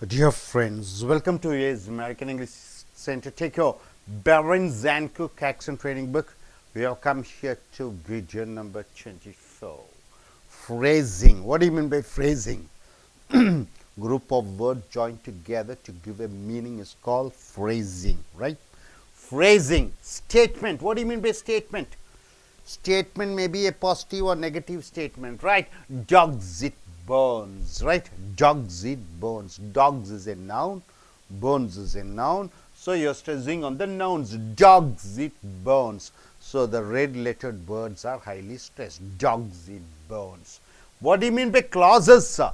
Dear friends, welcome to AI's American English Center. Take your Baron Zancook accent training book. We have come here to video number 24. Phrasing. What do you mean by phrasing? Group of words joined together to give a meaning is called phrasing, right? Phrasing. Statement. What do you mean by statement? Statement may be a positive or negative statement, right? Dogs it burns, right? Dogs it burns. Dogs is a noun, burns is a noun. So you're stressing on the nouns. Dogs it burns. So the red lettered words are highly stressed. Dogs it burns. What do you mean by clauses, sir?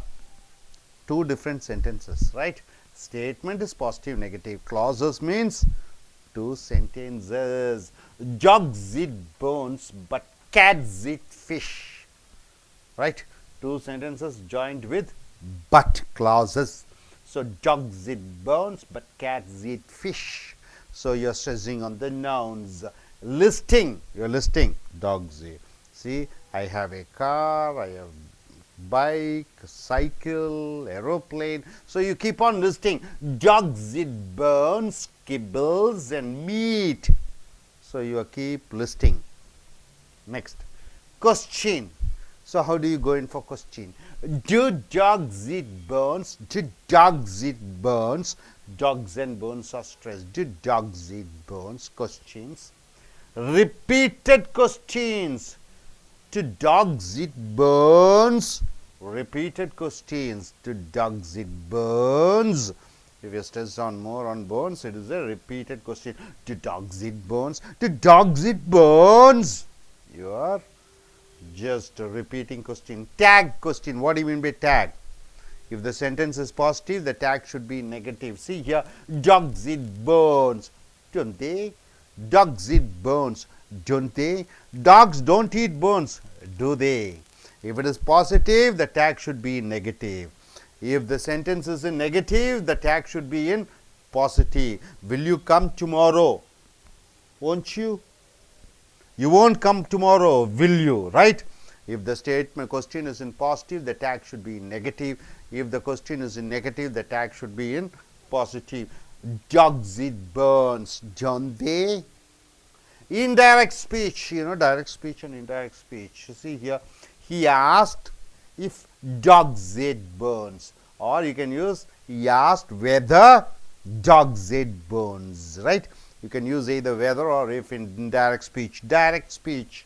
Two different sentences, right? Statement is positive, negative. Clauses means two sentences. Dogs eat bones, but cats eat fish. Right? Two sentences joined with but clauses. So dogs eat bones, but cats eat fish. So you're stressing on the nouns. Listing. You're listing. Dogs eat. See, I have a car, I have bike, cycle, aeroplane. So you keep on listing. Dogs eat bones, kibbles and meat. So you keep listing. Next, question. So how do you go in for question? Do dogs eat bones? Do dogs eat bones? Dogs and bones are stressed. Do dogs eat bones? Questions. Repeated questions. Do dogs eat bones? Repeated questions. Do dogs eat bones? If you stress on more on bones, it is a repeated question. Do dogs eat bones? Do dogs eat bones? You are just repeating question. Tag question. What do you mean by tag? If the sentence is positive, the tag should be negative. See here, dogs eat bones. Don't they? Dogs eat bones. Don't they? Dogs don't eat bones. Do they? If it is positive, the tag should be negative. If the sentence is in negative, the tag should be in positive. Will you come tomorrow? Won't you? You won't come tomorrow, will you? Right? If the statement question is in positive, the tag should be in negative. If the question is in negative, the tag should be in positive. Dogs eat bones, don't they? Indirect speech, direct speech and indirect speech. You see here, he asked if dogs ate bones, or you can use he asked whether dogs ate bones, right? You can use either whether or if in indirect speech. Direct speech.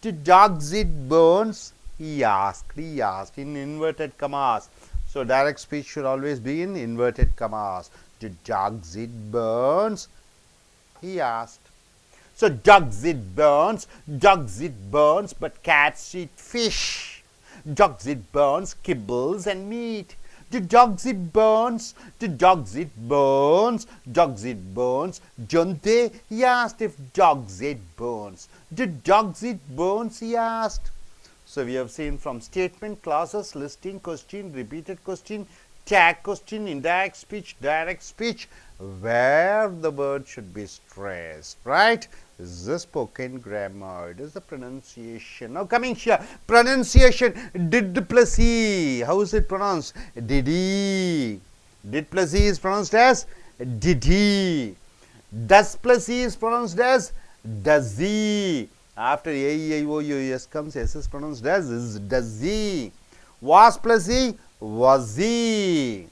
Do dogs eat bones? He asked in inverted commas. So direct speech should always be in inverted commas. Do dogs eat bones? He asked. So dogs eat bones, but cats eat fish. Dogs eat bones, kibbles and meat. Do dogs eat bones? Do dogs eat bones? Dogs eat bones, don't they? He asked if dogs ate bones. Do dogs eat bones? He asked. So we have seen from statement, clauses, listing, question, repeated question, tag question, indirect speech, direct speech, where the word should be stressed, right? This is the spoken grammar. It is the pronunciation. Now coming here, pronunciation. Did plus e. How is it pronounced? Did he. Did plus e is pronounced as did he. Does plus e is pronounced as does he. After a, e, I, o, u, s comes, s is pronounced as is does he. Was plus e, was he.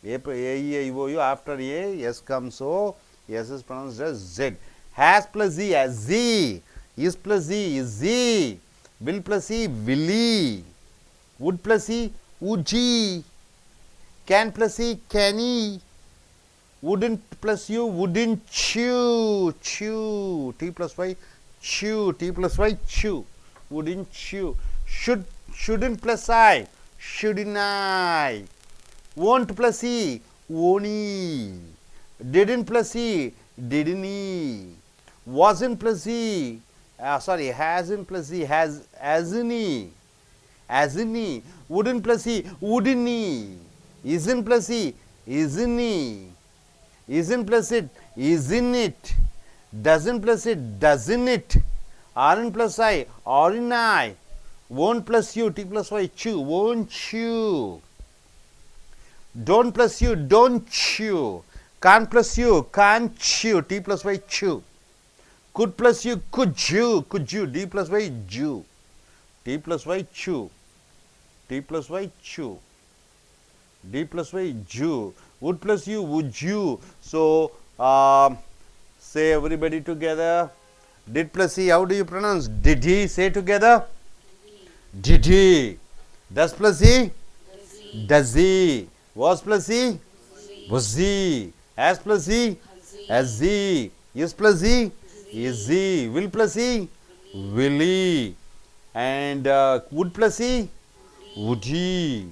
A, e, I, o, u, after a, s comes o, s is pronounced as z. Has plus e as z. Is plus e is z. Will plus e will he. Would plus e would he. Can plus e can he. Wouldn't plus you wouldn't chew. Chew. T plus y chew. T plus y chew. Wouldn't chew. Shouldn't plus I shouldn't I. Won't plus e won't he. Didn't plus e didn't he. Wasn't plus he, hasn't plus he, hasn't he, hasn't he. Wouldn't plus he, wouldn't he. Isn't plus he, isn't he. Isn't plus it, isn't it. Doesn't plus it, doesn't it. Aren't plus I, aren't I. Won't plus you, t plus y, chew, won't you. Don't plus you, don't chew. Can't plus you, can't chew. T plus Y, chew. Could plus you, could you. D plus Y, Jew. T plus Y, chew. T plus Y, chew. D plus Y, Jew. Would plus you, would you. So, say everybody together. Did plus he, how do you pronounce? Did he? Say together. Did he? Does plus he? Does he? Was plus he? Was he? Has plus he? Has he? Is plus he? Is he? Will plus he? Will he? And would plus he? Would he?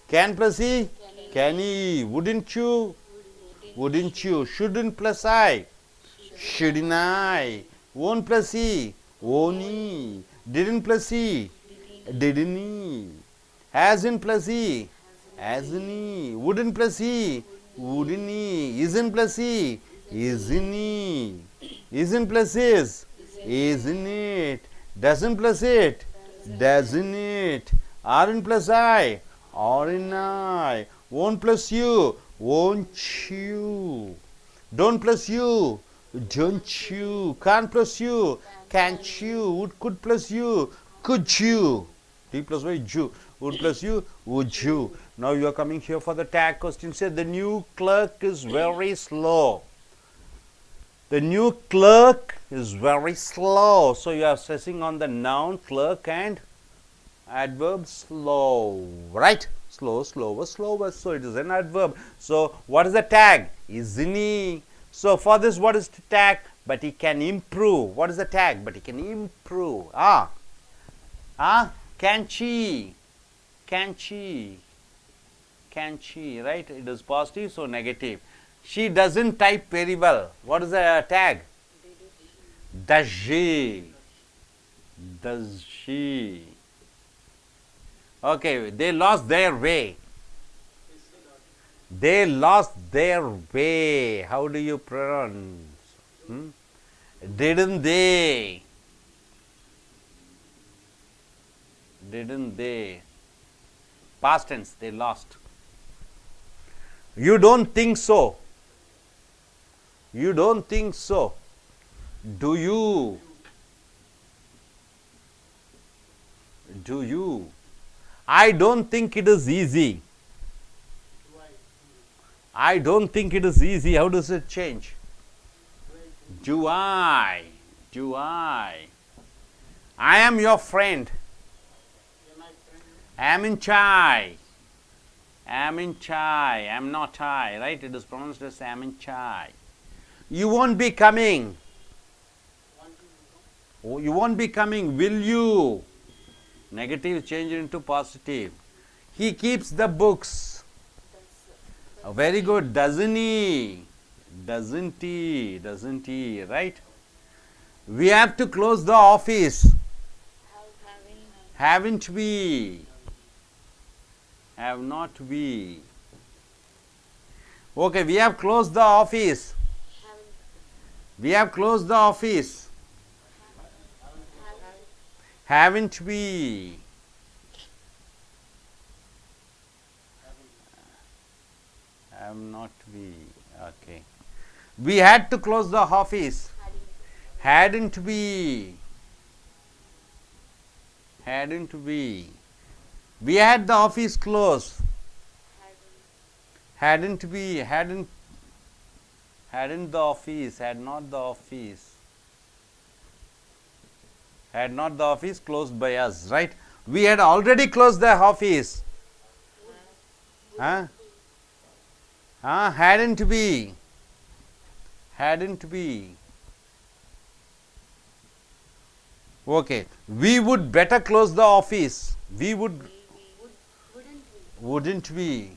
Can plus he? Can he? Wouldn't you? Wouldn't you? Shouldn't plus I? Shouldn't I? Won't plus he? Won't he? Didn't plus he? Didn't he? Hasn't plus he? Hasn't he? Wouldn't plus he? Wouldn't he? Isn't plus he? Isn't he? Isn't plus is? Isn't it? Doesn't plus it? Doesn't it? Aren't plus I? Aren't I? Won't plus you? Won't you? Don't plus you? Don't you? Can't plus you? Can't you? Would could plus you? Could you? T plus Y, Jew. Would plus you? Would you? Now you are coming here for the tag question. Say the new clerk is very slow. The new clerk is very slow. So you are stressing on the noun clerk and adverb slow, right? Slow, slower, slower. So it is an adverb. So what is the tag? Isn't he? So for this, what is the tag? But he can improve. What is the tag? But he can improve. Can she? Can she? Can she? Right? It is positive, so negative. She doesn't type very well. What is the tag? Does she? Does she? Okay, they lost their way. They lost their way. How do you pronounce? Didn't they? Didn't they? Past tense, they lost. You don't think so. You don't think so. Do you? Do you? I don't think it is easy. I don't think it is easy. How does it change? Do I? Do I? I am your friend. Am in chai. Am in chai. Am not I. Right? It is pronounced as am in chai. You won't be coming. Oh, you won't be coming. Will you? Negative change into positive. He keeps the books. Oh, very good. Doesn't he? Doesn't he? Doesn't he? Right? We have to close the office. Haven't we? Have not we? Okay, we have closed the office. We have closed the office. Haven't we? Have not we? Okay. We had to close the office. Hadn't we? Hadn't we? We had the office closed. Hadn't we? Hadn't the office? Had not the office? Had not the office closed by us, right? We had already closed the office. Hadn't we? Hadn't we? Okay. We would better close the office. We would. Wouldn't we?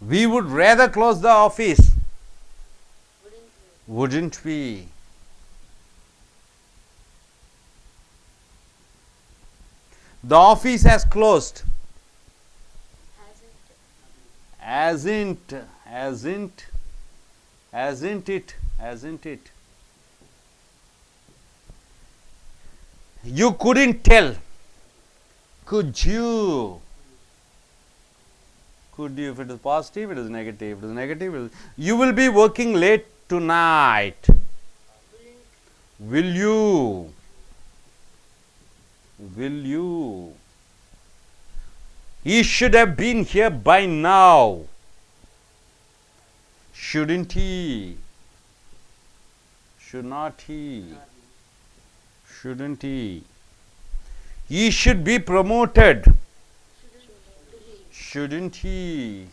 We would rather close the office. Wouldn't we? The office has closed. Hasn't it? Hasn't it? You couldn't tell. Could you? Could you? If it is positive, it is negative. If it is negative, you will be working late tonight. Will you? Will you? He should have been here by now. Shouldn't he? Should not he? Shouldn't he? He should be promoted. Shouldn't he?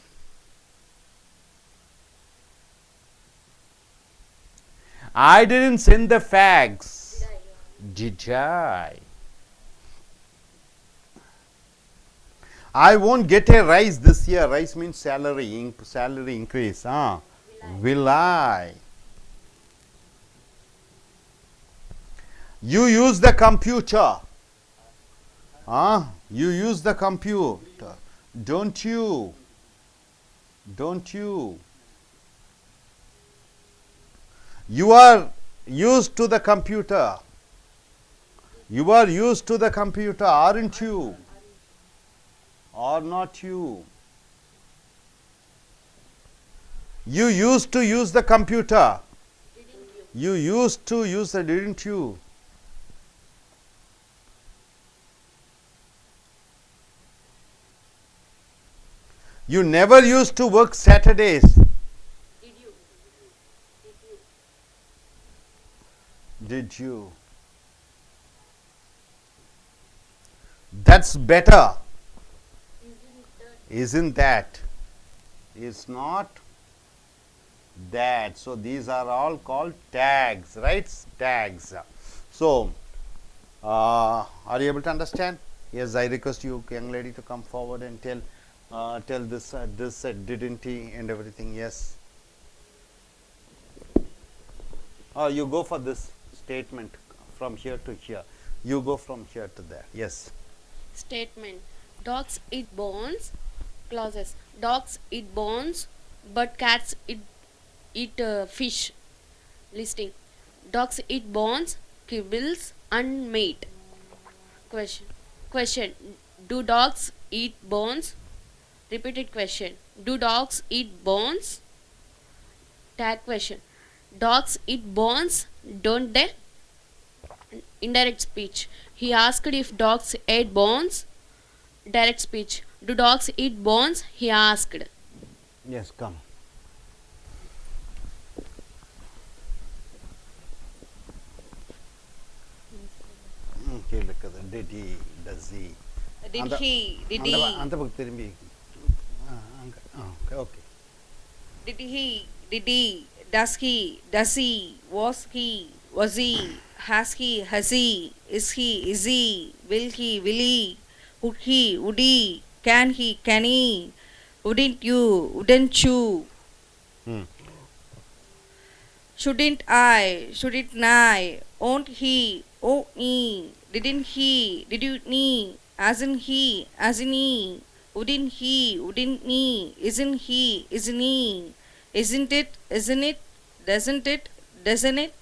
I didn't send the fax. Did I? I won't get a rise this year. Rise means salary, salary increase. Will I? You use the computer. You use the computer. Don't you? Don't you? You are used to the computer. You are used to the computer, aren't you? Or not you? You used to use the computer. You used to use it, didn't you? You never used to work Saturdays. Did you? That's better. Isn't that? It's not that. So these are all called tags, right? Tags. So, are you able to understand? Yes, I request you, young lady, to come forward and tell this didn't he and everything. Yes. You go for this statement from here to here. You go from here to there. Yes. Statement. Dogs eat bones. Clauses. Dogs eat bones, but cats eat fish. Listing. Dogs eat bones, kibbles, and meat. Question. Question. Do dogs eat bones? Repeated question. Do dogs eat bones? Tag question. Dogs eat bones, don't they? Indirect speech. He asked if dogs ate bones. Direct speech. Do dogs eat bones? He asked. Yes, come. Okay, look at that. Did he? Does he? Did he? Did he? Okay. Did he? Did he? Does he? Does he? Was he? Was he? Has he? Has he? Is he? Is he? Will he? Will he? Would he? Would he? Can he? Can he? Wouldn't you? Wouldn't you? Shouldn't I? Shouldn't I? Won't he? Oh me? Didn't he? Didn't he? Hasn't he? Hasn't he? Wouldn't he? Wouldn't me? Isn't he? Isn't he? Isn't it? Isn't it? Doesn't it? Doesn't it?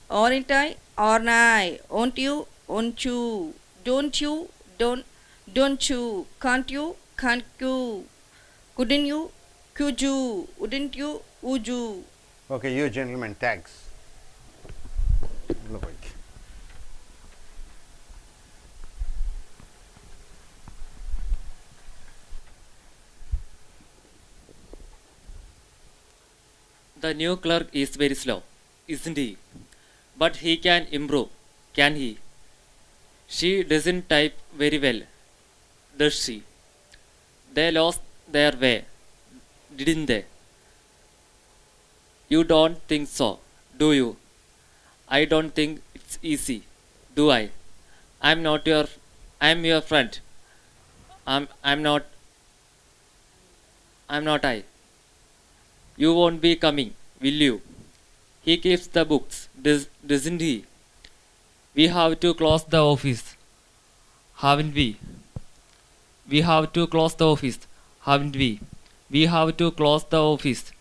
Aren't I? Aren't I? Won't you? Won't you? Don't you? Don't you? Can't you? Can't you? Couldn't you? Could you? Wouldn't you? Would you? Okay, you gentlemen, tags. Look. The new clerk is very slow, isn't he? But he can improve, can he? She doesn't type very well, does she? They lost their way, didn't they? You don't think so, do you? I don't think it's easy, do I? I'm your friend. I'm not I. You won't be coming, will you? He keeps the books, doesn't he? We have to close the office, haven't we? We have to close the office, haven't we? We have to close the office,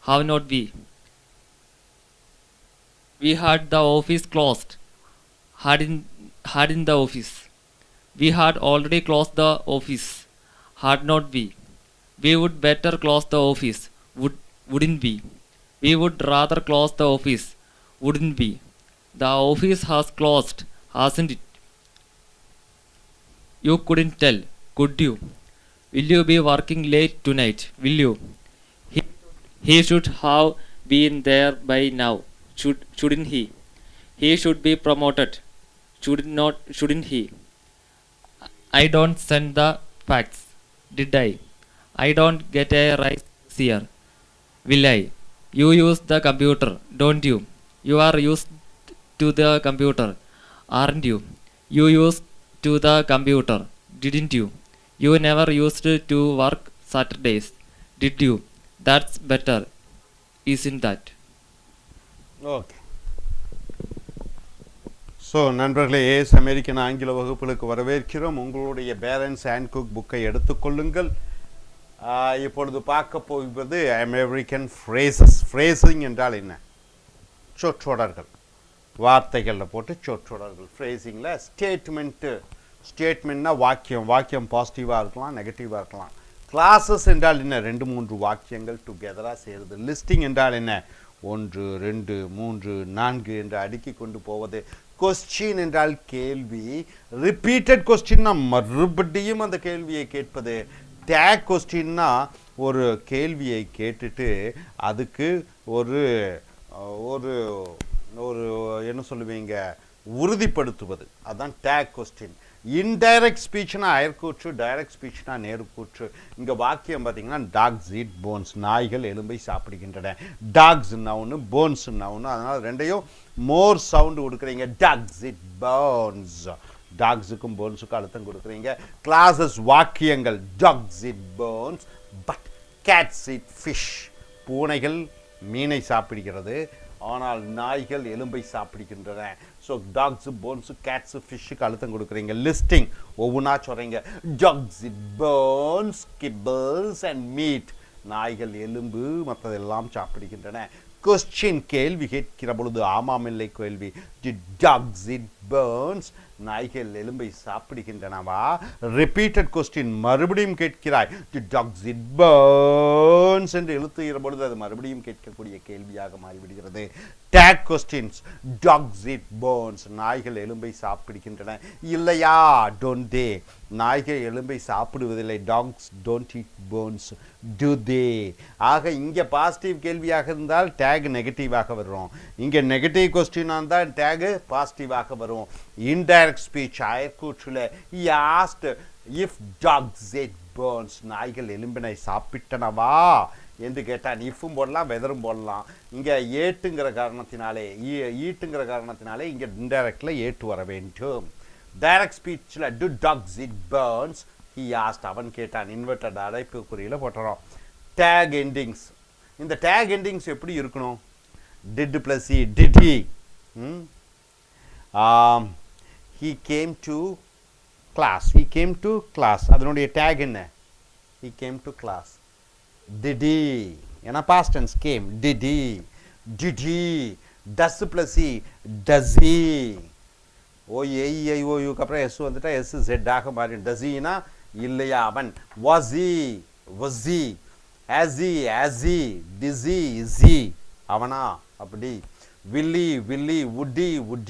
have not we? We had the office closed, hadn't the office. We had already closed the office, had not we? We would better close the office, wouldn't we? We would rather close the office, wouldn't we? The office has closed, hasn't it? You couldn't tell, could you? Will you be working late tonight? Will you? He, he should have been there by now, shouldn't he? He should be promoted, shouldn't he? I don't send the facts, did I? I don't get a rise here, will I? You use the computer, don't you? You are used to the computer, aren't you? You used to the computer, didn't you? You never used to work Saturdays, did you? That's better, isn't that? Okay. So நண்பர்களே, ace American ஆங்கில வகுப்புகளுக்கு வரவேற்கிறோம். உங்களுடைய parents and cook புக்கை எடுத்துக்கொள்ளுங்கள். இப்பொழுது பார்க்க போவது அமெரிக்கன் ஃப்ரேசஸ். ஃப்ரேசிங் என்றால் என்ன? சொற்றொடர்கள், வார்த்தைகளில் போட்டு சொற்றொடர்கள். ஃப்ரேசிங்கில் ஸ்டேட்மெண்ட்னா வாக்கியம். வாக்கியம் பாசிட்டிவாக இருக்கலாம், நெகட்டிவாக இருக்கலாம். கிளாஸஸ் என்றால் என்ன? 2-3 வாக்கியங்கள் டுகெதராக சேருது. லிஸ்டிங் என்றால் என்ன? 1 2 3 4 என்று அடுக்கி கொண்டு போவது. கொஸ்டின் என்றால் கேள்வி. ரிப்பீட்டட் கொஸ்டின்னா மறுபடியும் அந்த கேள்வியை கேட்பது. டேக் கொஸ்டின்னா ஒரு கேள்வியை கேட்டுட்டு அதுக்கு ஒரு ஒரு ஒரு என்ன சொல்லுவீங்க, உறுதிப்படுத்துவது. அதுதான் டேக் கொஸ்டின். இன்டைரக்ட் ஸ்பீச்னா அயற்கூற்று, டைரக்ட் ஸ்பீச்னா நேர்கூற்று. இங்கே வாக்கியம் பார்த்தீங்கன்னா டாக்ஸ் ஈட் போன்ஸ், நாய்கள் எலும்பை சாப்பிடுகின்றன. டாக்ஸ் நவுனு, போன்ஸ் நவுனு, அதனால் ரெண்டையும் மோர் சவுண்டு கொடுக்குறீங்க. டாக்ஸ் இட் போன்ஸ், டாக்ஸுக்கும் போன்ஸுக்கும் அழுத்தம் கொடுக்குறீங்க. கிளாஸஸ் வாக்கியங்கள். Dogs eat bones but cats eat fish. பூனைகள் மீனை சாப்பிடுகிறது, ஆனால் நாய்கள் எலும்பை சாப்பிடுகின்றன. ஸோ டாக்ஸு, போன்ஸு, கேட்ஸு, ஃபிஷ்ஷுக்கு அழுத்தம் கொடுக்குறீங்க. லிஸ்டிங் ஒவ்வொன்றா சொல்கிறீங்க. Dogs eat bones, kibbles and meat. நாய்கள் எலும்பு மற்றதெல்லாம் சாப்பிடுகின்றன. கொஸ்டின் கேள்வி கேட்கிற பொழுது ஆமாம் இல்லை கேள்வி. டாக்ஸ் இட் போன்ஸ், நாய்கள் எலும்பை சாப்பிடுகின்றனவா? ரிப்பீட்டட் கொஸ்டின், மறுபடியும் கேட்கிறாய். டாக்ஸ் இட் போன்ஸ் என்று எழுத்துகிற பொழுது அது மறுபடியும் கேட்கக்கூடிய கேள்வியாக மாறிவிடுகிறது. Tag questions. Dogs eat bones, நாய்கள் எலும்பை சாப்பிடுகின்றன. இல்லையா? டோன்ட் தே, நாய்கள் எலும்பை சாப்பிடுவதில்லை. Dogs don't eat bones, do they. ஆக இங்கே பாசிட்டிவ் கேள்வியாக இருந்தால் டேக் நெகட்டிவாக வரும். இங்கே நெகட்டிவ் கொஸ்டினாக இருந்தால் டேகு பாசிட்டிவாக வரும். இன்டைரக்ட் ஸ்பீச் அயற்கூற்றில் he asked if dogs ate bones, நாய்கள் எலும்பினை சாப்பிட்டனவா என்று கேட்டான். இஃப்பும் போடலாம், வெதரும் போடலாம். இங்கே ஏட்டுங்கிற காரணத்தினாலே, ஈட்டுங்கிற காரணத்தினாலே இங்கே இன்டைரக்டில் ஏட்டு வர வேண்டும். டைரக்ட் ஸ்பீச்சில் do dogs eat bones, he asked, அவன் கேட்டான். இன்வெர்டட் அடைப்பு குறியில் போட்டுறோம். Tag endings. இந்த டேக் எண்டிங்ஸ் எப்படி இருக்கணும்? Did plus he, did he. he came to class, he came to class. அதனுடைய டேக் என்ன? he came to class. did he, ஏன்னா past tense came. did he. does plus he, does he. ஓ ஏ ஓ யூக்கு அப்புறம் S வந்துட்டா S jet ஆக மாறி. does he னா இல்லையா அவன். was he, has he, is he அவனா அப்படி. will he, would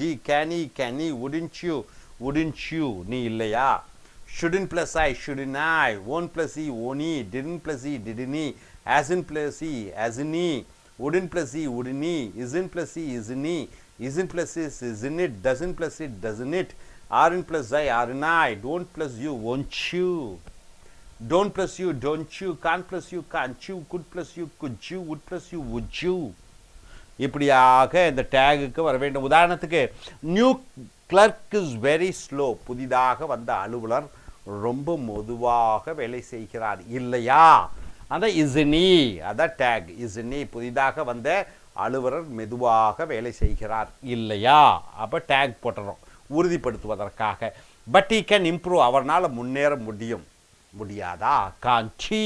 he, can he, wouldn't you, நீ இல்லையா. shouldn't plus I, shouldn't I, won't plus he, won't he, didn't plus he, didn't he, hasn't plus he, hasn't he, wouldn't plus he, wouldn't he, isn't plus he, isn't he, isn't plus is, isn't it, doesn't plus it, doesn't it, aren't plus I, aren't I, don't plus you, won't you, don't plus you, don't you, can't plus you, can't you, could plus you, could you, would plus you, would you. இப்படியாக இந்த டேகுக்கு வர வேண்டும். உதாரணத்துக்கு new clerk is very slow, புதிதாக வந்த அலுவலர் ரொம்ப மெதுவாக வேலை செய்கிறார். இல்லையா? அந்த இஸ்னி, அதான் டேக். இஸ்னி, புதிதாக வந்த அலுவலர் மெதுவாக வேலை செய்கிறார். இல்லையா? அப்போ டேக் போட்டுறோம் உறுதிப்படுத்துவதற்காக. பட் he can improve, அவரால் முன்னேற முடியாதா? can't he.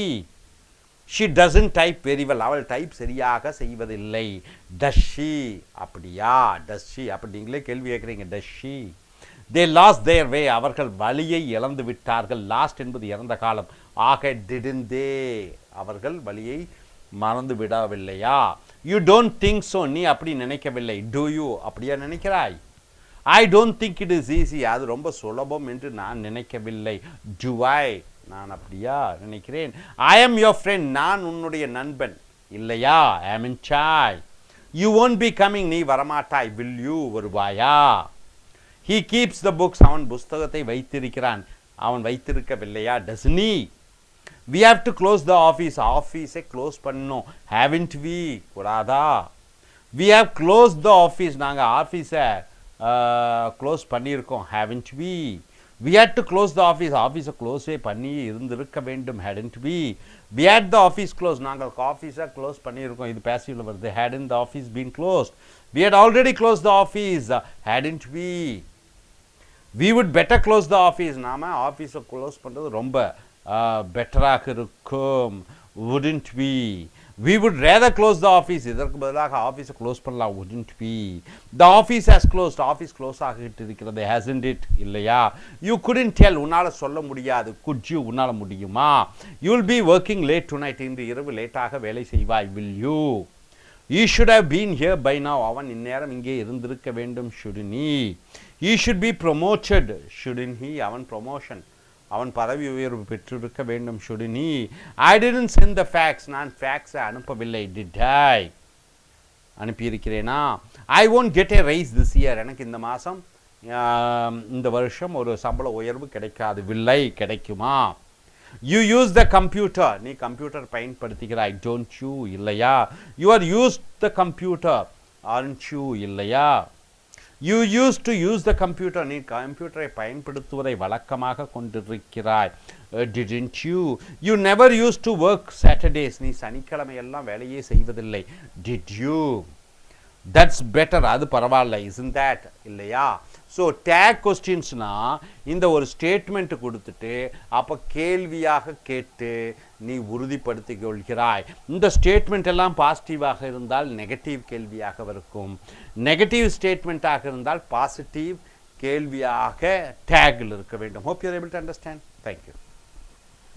she doesn't type very well, அவள் டைப் சரியாக செய்வதில்லை. does she, அப்படியா? does she, அப்படி நீங்களே கேள்வி கேட்குறீங்க. does she, they lost their way, அவர்கள் வழியை இழந்து விட்டார்கள். லாஸ்ட் என்பது இறந்த காலம். ஆக didn't they, அவர்கள் வழியை மறந்து விடவில்லையா? you don't think so, நீ அப்படி நினைக்கவில்லை. do you, அப்படியா நினைக்கிறாய்? I don't think it is easy, அது ரொம்ப சுலபம் என்று நான் நினைக்கவில்லை. do I, நான் அப்படியா நினைக்கிறேன். I am your friend, நான் உன்னுடைய நண்பன் இல்லையா? am in chai. you won't be coming, நீ வரமாட்டாய். will you, Varuvaayaa? he keeps the books, அவன் புஸ்தகத்தை வைத்திருக்கிறான். அவன் வைத்திருக்கவில்லையா? doesn't he? we have to close the office, ஆஃபீஸை க்ளோஸ் பண்ணோம். haven't we, கூடாதா? we have closed the office, நாங்கள் ஆஃபீஸை க்ளோஸ் பண்ணியிருக்கோம். haven't we? we had to close the office, ஆஃபீஸை க்ளோஸே பண்ணி இருந்திருக்க வேண்டும். hadn't we? we had the office closed, நாங்கள் ஆஃபீஸை க்ளோஸ் பண்ணியிருக்கோம். இது பேசிவ்ல வருது. hadn't the office been closed? we had already closed the office. hadn't we? we would better close the office, நாம ஆஃபீஸை க்ளோஸ் பண்ணுறது ரொம்ப பெட்டராக இருக்கும். wouldn't we? we would rather close the office, இதற்கு பதிலாக ஆஃபீஸை க்ளோஸ் பண்ணலாம். wouldn't we? the office has closed, office close ஆகிட்டு இருக்கிறது. hasn't it, இல்லையா? you couldn't tell, உன்னால் சொல்ல முடியாது. could you, உன்னால் முடியுமா? you will be working late tonight, இன்று இரவு லேட்டாக வேலை செய்வாய். will you? you should have been here by now, அவன் இந்நேரம் இங்கே இருந்திருக்க வேண்டும். shouldn't he? he should be promoted, shouldn't he? அவன் ப்ரொமோஷன், அவன் பதவி உயர்வு பெற்றிருக்க வேண்டும். shouldn't he? I didn't send the fax, நான் ஃபேக்ஸை அனுப்பவில்லை. did I? அனுப்பியிருக்கிறேனா? I won't get a raise this year, எனக்கு இந்த மாதம் இந்த வருஷம் ஒரு சம்பள உயர்வு கிடைக்காது. will I, கிடைக்குமா? you use the computer, நீ கம்ப்யூட்டர் பயன்படுத்துகிறாய். don't you, இல்லையா? you are used the computer, aren't you, இல்லையா? you used to use the computer, நீ கம்ப்யூட்டரை பயன்படுத்துவதை வழக்கமாக கொண்டிருக்கிறாய். didn't you? you never used to work Saturdays, நீ சனிக்கிழமை எல்லாம் வேலையே செய்வதில்லை. did you? that's better, அது பரவாயில்ல. isn't that, இல்லையா? ஸோ டேக் கொஸ்டின்ஸ்னா இந்த ஒரு ஸ்டேட்மெண்ட் கொடுத்துட்டு அப்போ கேள்வியாக கேட்டு நீ உறுதிப்படுத்திக் கொள்கிறாய். இந்த ஸ்டேட்மெண்ட் எல்லாம் பாசிட்டிவாக இருந்தால் நெகட்டிவ் கேள்வியாக இருக்கும். நெகட்டிவ் ஸ்டேட்மெண்ட்டாக இருந்தால் பாசிட்டிவ் கேள்வியாக டேக்கில் இருக்க வேண்டும். Hope you are able to understand. Thank you.